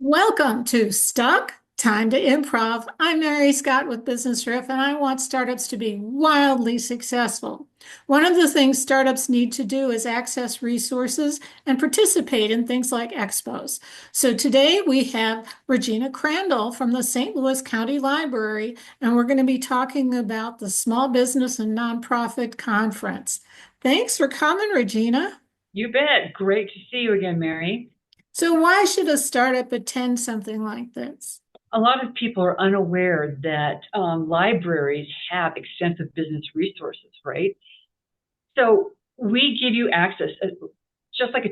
Welcome to Stuck Time to Improv. I'm Mary Scott with Business Riff, and I want startups to be wildly successful. One of the things startups need to do is access resources and participate in things like expos. So today we have Regina Crandall from the St. Louis County Library, and we're going to be talking about the Small Business and Nonprofit Conference. Thanks for coming, Regina. You bet. Great to see you again, Mary. So why should a startup attend something like this? A lot of people are unaware that libraries have extensive business resources, right? So we give you access, just like a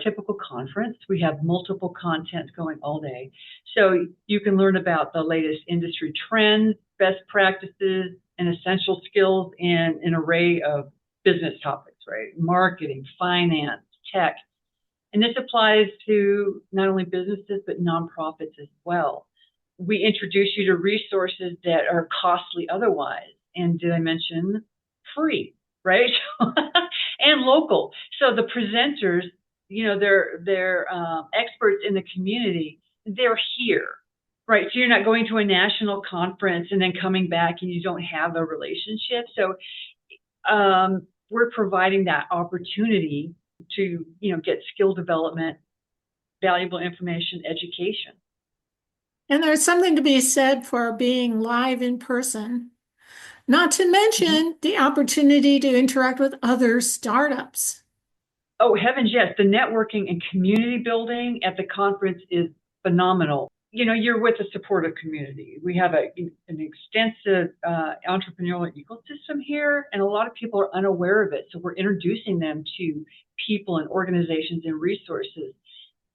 typical conference. We have multiple content going all day. So you can learn about the latest industry trends, best practices, and essential skills in an array of business topics, right? Marketing, finance, tech. And this applies to not only businesses, but nonprofits as well. We introduce you to resources that are costly otherwise. And did I mention free, right? And local. So the presenters, they're experts in the community. They're here, right? So you're not going to a national conference and then coming back and you don't have a relationship. So we're providing that opportunity to get skill development, valuable information, education. And there's something to be said for being live in person, not to Mhm. mention the opportunity to interact with other startups. Oh, heavens, yes. The networking and community building at the conference is phenomenal. You're with a supportive community. We have an extensive entrepreneurial ecosystem here, and a lot of people are unaware of it. So we're introducing them to people and organizations and resources,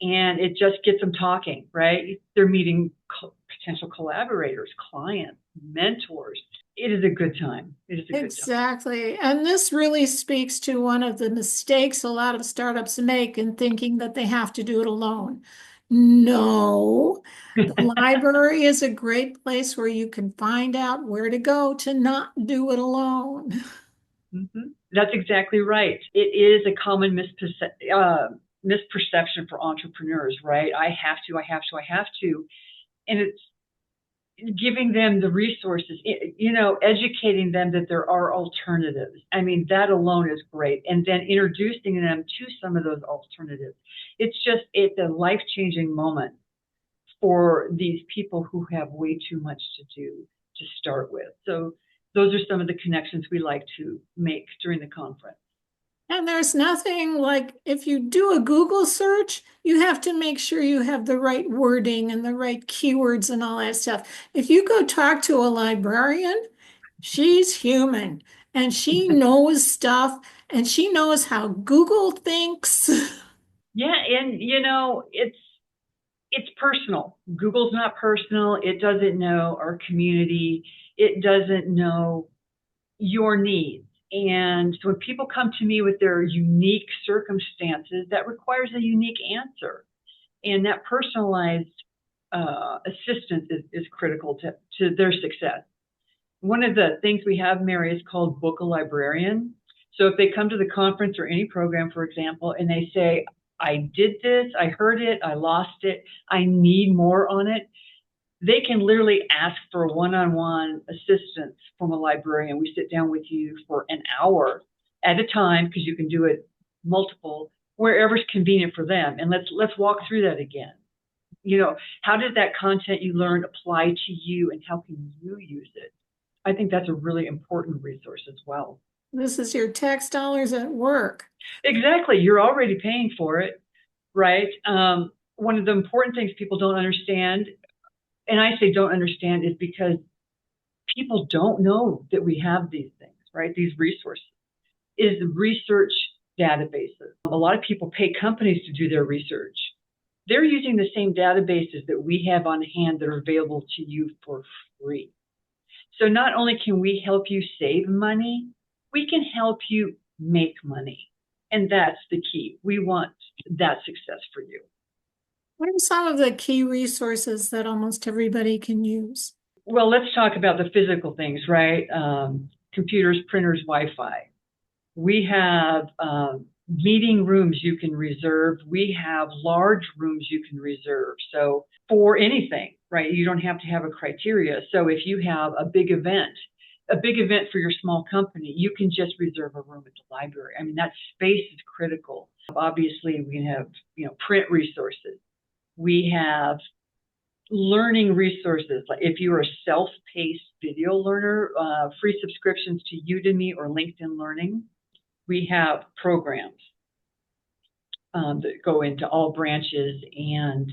and it just gets them talking, right? They're meeting potential collaborators, clients, mentors. It is a good time. It is a good time. Exactly. And this really speaks to one of the mistakes a lot of startups make in thinking that they have to do it alone. No, the library is a great place where you can find out where to go to not do it alone. That's exactly right. It is a common misperception for entrepreneurs, right? I have to, I have to, I have to. And it's giving them the resources, educating them that there are alternatives. I mean, that alone is great. And then introducing them to some of those alternatives. It's a life-changing moment for these people who have way too much to do to start with. So those are some of the connections we like to make during the conference. And there's nothing like if you do a Google search, you have to make sure you have the right wording and the right keywords and all that stuff. If you go talk to a librarian, she's human and she knows stuff and she knows how Google thinks. Yeah, and it's personal. Google's not personal. It doesn't know our community. It doesn't know your needs. And so when people come to me with their unique circumstances, that requires a unique answer. And that personalized assistance is critical to their success. One of the things we have, Mary, is called Book a Librarian. So if they come to the conference or any program, for example, and they say, I did this, I heard it, I lost it, I need more on it, they can literally ask for one-on-one assistance from a librarian. We sit down with you for an hour at a time because you can do it multiple, wherever's convenient for them. And let's walk through that again. How did that content you learned apply to you and how can you use it? I think that's a really important resource as well. This is your tax dollars at work. Exactly. You're already paying for it, right? One of the important things people don't understand, and I say don't understand, is because people don't know that we have these things, right? These resources is research databases. A lot of people pay companies to do their research. They're using the same databases that we have on hand that are available to you for free. So not only can we help you save money, we can help you make money. And that's the key. We want that success for you. What are some of the key resources that almost everybody can use? Well, let's talk about the physical things, right? Computers, printers, Wi-Fi. We have Meeting rooms you can reserve. We have large rooms you can reserve. So for anything, right? You don't have to have a criteria. So if you have a big event for your small company, you can just reserve a room at the library. I mean, that space is critical. Obviously, we have, print resources. We have learning resources. Like if you're a self-paced video learner, free subscriptions to Udemy or LinkedIn Learning. We have programs that go into all branches and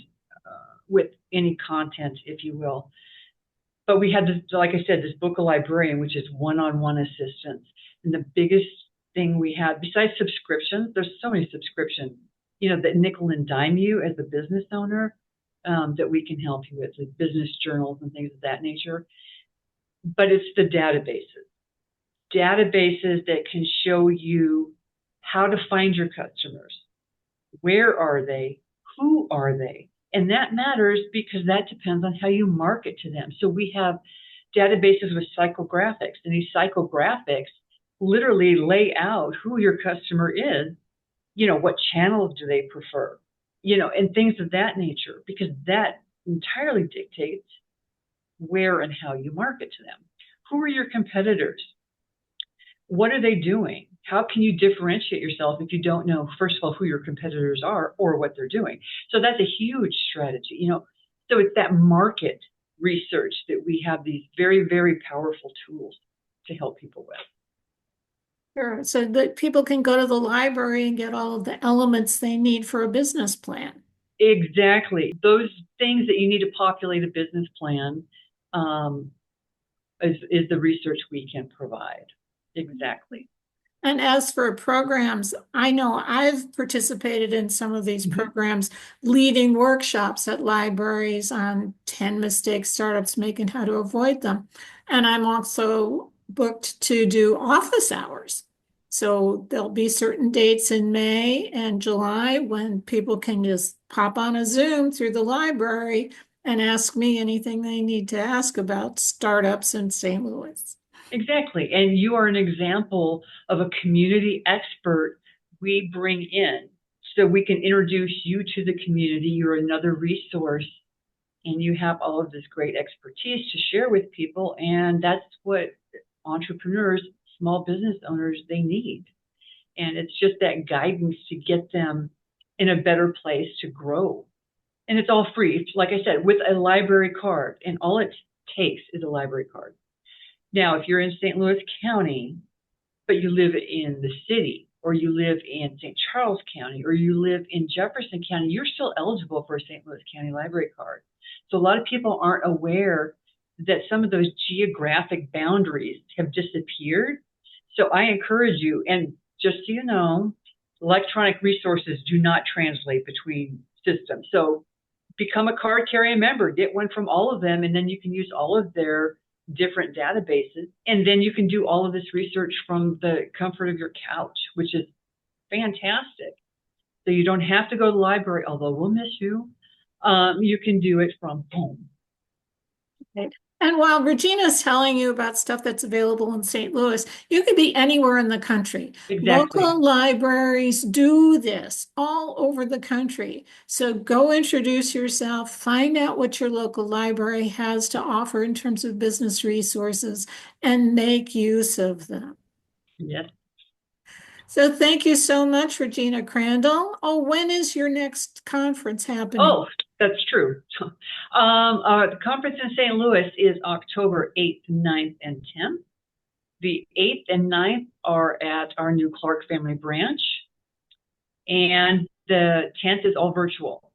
with any content, if you will. But we had this, like I said, this book, A Librarian, which is one-on-one assistance. And the biggest thing we had, besides subscriptions, there's so many subscriptions, that nickel and dime you as a business owner, that we can help you with, like business journals and things of that nature. But it's the databases that can show you how to find your customers. Where are they? Who are they? And that matters because that depends on how you market to them. So we have databases with psychographics, and these psychographics literally lay out who your customer is, what channels do they prefer, and things of that nature, because that entirely dictates where and how you market to them. Who are your competitors? What are they doing? How can you differentiate yourself if you don't know, first of all, who your competitors are or what they're doing? So that's a huge strategy, So it's that market research that we have these very, very powerful tools to help people with. Sure. So that people can go to the library and get all of the elements they need for a business plan. Exactly. Those things that you need to populate a business plan is the research we can provide. Exactly. And as for programs, I know I've participated in some of these programs, leading workshops at libraries on 10 mistakes startups make and how to avoid them. And I'm also booked to do office hours. So there'll be certain dates in May and July when people can just pop on a Zoom through the library and ask me anything they need to ask about startups in St. Louis. Exactly. And you are an example of a community expert we bring in so we can introduce you to the community. You're another resource and you have all of this great expertise to share with people. And that's what entrepreneurs, small business owners, they need. And it's just that guidance to get them in a better place to grow. And it's all free. Like I said, with a library card, and all it takes is a library card. Now, if you're in St. Louis County, but you live in the city, or you live in St. Charles County, or you live in Jefferson County, you're still eligible for a St. Louis County library card. So a lot of people aren't aware that some of those geographic boundaries have disappeared. So I encourage you, and just so you know, electronic resources do not translate between systems. So become a card carrying member, get one from all of them, and then you can use all of their different databases. And then you can do all of this research from the comfort of your couch, which is fantastic. So you don't have to go to the library, although we'll miss you. You can do it from home. Okay. And while Regina's telling you about stuff that's available in St. Louis, you could be anywhere in the country. Exactly. Local libraries do this all over the country. So go introduce yourself, find out what your local library has to offer in terms of business resources, and make use of them. Yes. So thank you so much, Regina Crandall. Oh, when is your next conference happening? Oh, that's true. The conference in St. Louis is October 8th, 9th, and 10th. The 8th and 9th are at our new Clark Family Branch, and the 10th is all virtual.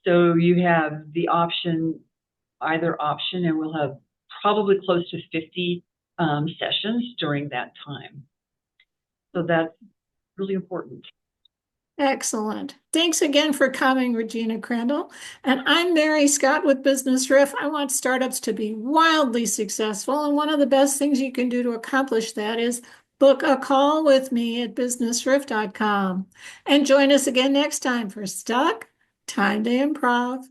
So you have the option, either option, and we'll have probably close to 50 sessions during that time. So that's really important. Excellent. Thanks again for coming, Regina Crandall. And I'm Mary Scott with Business Riff. I want startups to be wildly successful. And one of the best things you can do to accomplish that is book a call with me at businessriff.com. And join us again next time for Stuck, Time to Improv.